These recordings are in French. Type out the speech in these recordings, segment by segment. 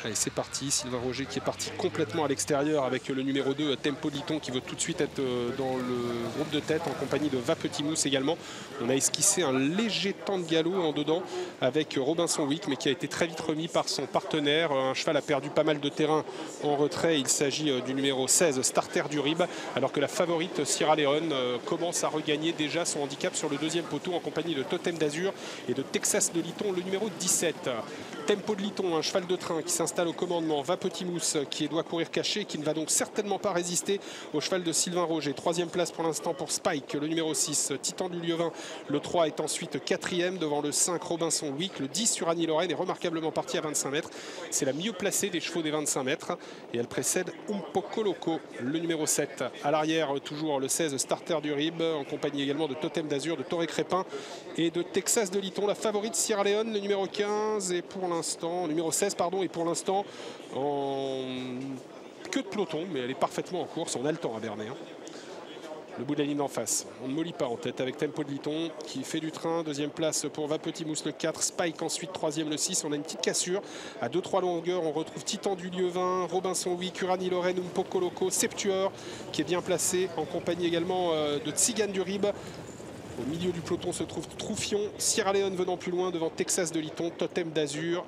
Allez, c'est parti. Sylvain Roger qui est parti complètement à l'extérieur avec le numéro 2, Tempo de Liton, qui veut tout de suite être dans le groupe de tête en compagnie de Va Petit Mousse également. On a esquissé un léger temps de galop en dedans avec Robinson Wick, mais qui a été très vite remis par son partenaire. Un cheval a perdu pas mal de terrain en retrait. Il s'agit du numéro 16, Starter du Rib, alors que la favorite Sierra Leone commence à regagner déjà son handicap sur le deuxième poteau en compagnie de Totem d'Azur et de Texas de Liton, le numéro 17. Tempo de Liton, un cheval de train qui s'installe au commandement. Va Petit Mousse qui doit courir caché, qui ne va donc certainement pas résister au cheval de Sylvain Roger. Troisième place pour l'instant pour Spike, le numéro 6. Titan du Lieuvin, le 3 est ensuite quatrième devant le 5 Robinson Wick. Le 10 sur Annie Lorraine est remarquablement parti à 25 mètres. C'est la mieux placée des chevaux des 25 mètres. Et elle précède Umpoco Loco, le numéro 7. À l'arrière, toujours le 16 Starter du Rib, en compagnie également de Totem d'Azur, de Toré Crépin et de Texas de Liton. La favorite Sierra Leone, le numéro 15 et pour l'instant, numéro 16 pardon, et pour l'instant en queue de peloton, mais elle est parfaitement en course. On a le temps à Vernet. Le bout de la ligne d'en face. On ne mollit pas en tête avec Tempo de Liton qui fait du train. Deuxième place pour Va Petit Mousse le 4. Spike ensuite troisième le 6. On a une petite cassure. À 2-3 longueurs, on retrouve Titan du Lieuvin, Robinson Wick, Uranie Lorraine, Umpoco Loco, Septuor qui est bien placé en compagnie également de Tzigane du Rib. Au milieu du peloton se trouve Troufion, Sierra Leone venant plus loin devant Texas de Liton, Totem d'Azur,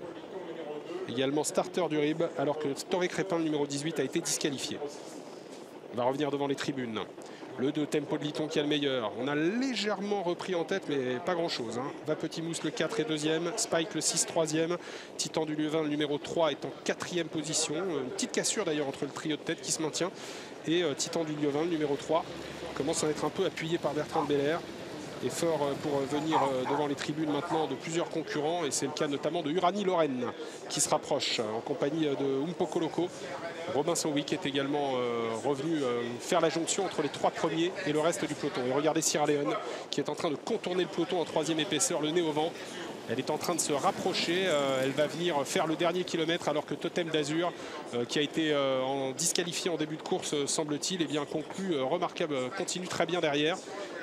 également Starter du Rib, alors que Toré Crépin, le numéro 18, a été disqualifié. On va revenir devant les tribunes. Le 2 Tempo de Liton qui a le meilleur. On a légèrement repris en tête, mais pas grand-chose. Va Petit Mousse le 4 est deuxième. Spike le 6 troisième. Titan du Lieuvin, le numéro 3, est en quatrième position. Une petite cassure d'ailleurs entre le trio de tête qui se maintient. Et Titan du Lieuvin, le numéro 3, commence à être un peu appuyé par Bertrand de Belair. Effort pour venir devant les tribunes maintenant de plusieurs concurrents, et c'est le cas notamment de Uranie Lorraine qui se rapproche en compagnie de Umpoco Loco. Robinson Wick est également revenu faire la jonction entre les trois premiers et le reste du peloton. Et regardez Sierra Leone qui est en train de contourner le peloton en troisième épaisseur, le nez au vent. Elle est en train de se rapprocher, elle va venir faire le dernier kilomètre alors que Totem d'Azur, qui a été disqualifié en début de course, semble-t-il, et bien conclu, remarquable, continue très bien derrière.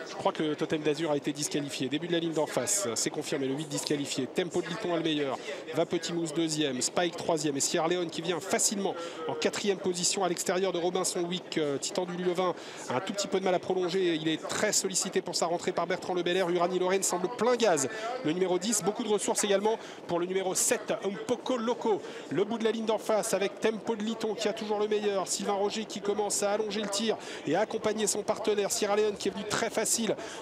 Je crois que Totem d'Azur a été disqualifié. Début de la ligne d'en face, c'est confirmé, le 8 disqualifié. Tempo de Liton a le meilleur. Va Petit Mousse deuxième, Spike troisième et Sierra Leone qui vient facilement en quatrième position à l'extérieur de Robinson Wick. Titan du Lieuvin a un tout petit peu de mal à prolonger. Il est très sollicité pour sa rentrée par Bertrand Le Belair. Uranie Lorraine semble plein gaz. Le numéro 10, beaucoup de ressources également pour le numéro 7, Umpoco Loco. Le bout de la ligne d'en face avec Tempo de Liton qui a toujours le meilleur. Sylvain Roger qui commence à allonger le tir et à accompagner son partenaire. Sierra Leone qui est venu très facile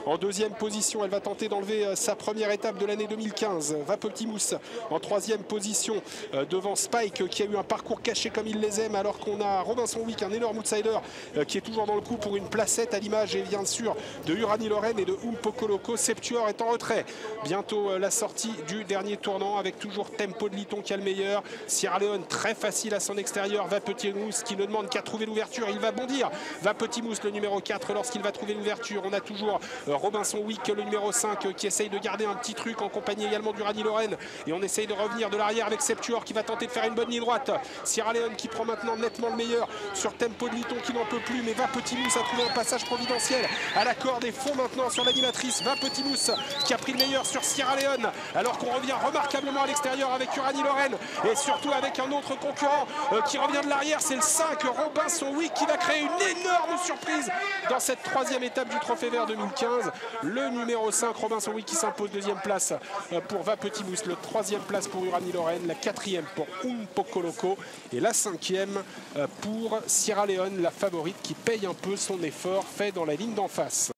en deuxième position. Elle va tenter d'enlever sa première étape de l'année 2015. Va Petit Mousse en troisième position devant Spike qui a eu un parcours caché comme il les aime, alors qu'on a Robinson Wick, un énorme outsider qui est toujours dans le coup pour une placette à l'image et bien sûr de Uranie Lorraine et de Umpoco Loco. Septuor est en retrait. Bientôt la sortie du dernier tournant avec toujours Tempo de Liton qui a le meilleur. Sierra Leone très facile à son extérieur. Va Petit Mousse qui ne demande qu'à trouver l'ouverture. Il va bondir. Va Petit Mousse le numéro 4 lorsqu'il va trouver l'ouverture. On a toujours Robinson Wick le numéro 5 qui essaye de garder un petit truc en compagnie également d'Uranie Lorraine, et on essaye de revenir de l'arrière avec Septuor qui va tenter de faire une bonne ligne droite. Sierra Leone qui prend maintenant nettement le meilleur sur Tempo de Liton qui n'en peut plus, mais Va Petit Mousse a trouvé un passage providentiel à la corde et fond maintenant sur l'animatrice. Va Petit Mousse qui a pris le meilleur sur Sierra Leone, alors qu'on revient remarquablement à l'extérieur avec Uranie Lorraine et surtout avec un autre concurrent qui revient de l'arrière. C'est le 5 Robinson Wick qui va créer une énorme surprise dans cette troisième étape du Trophée Vert 2015. Le numéro 5 Robinson Wick qui s'impose deuxième place pour Va Petit Mousse, le troisième place pour Uranie Lorraine, la quatrième pour Umpoco Loco et la cinquième pour Sierra Leone, la favorite qui paye un peu son effort fait dans la ligne d'en face.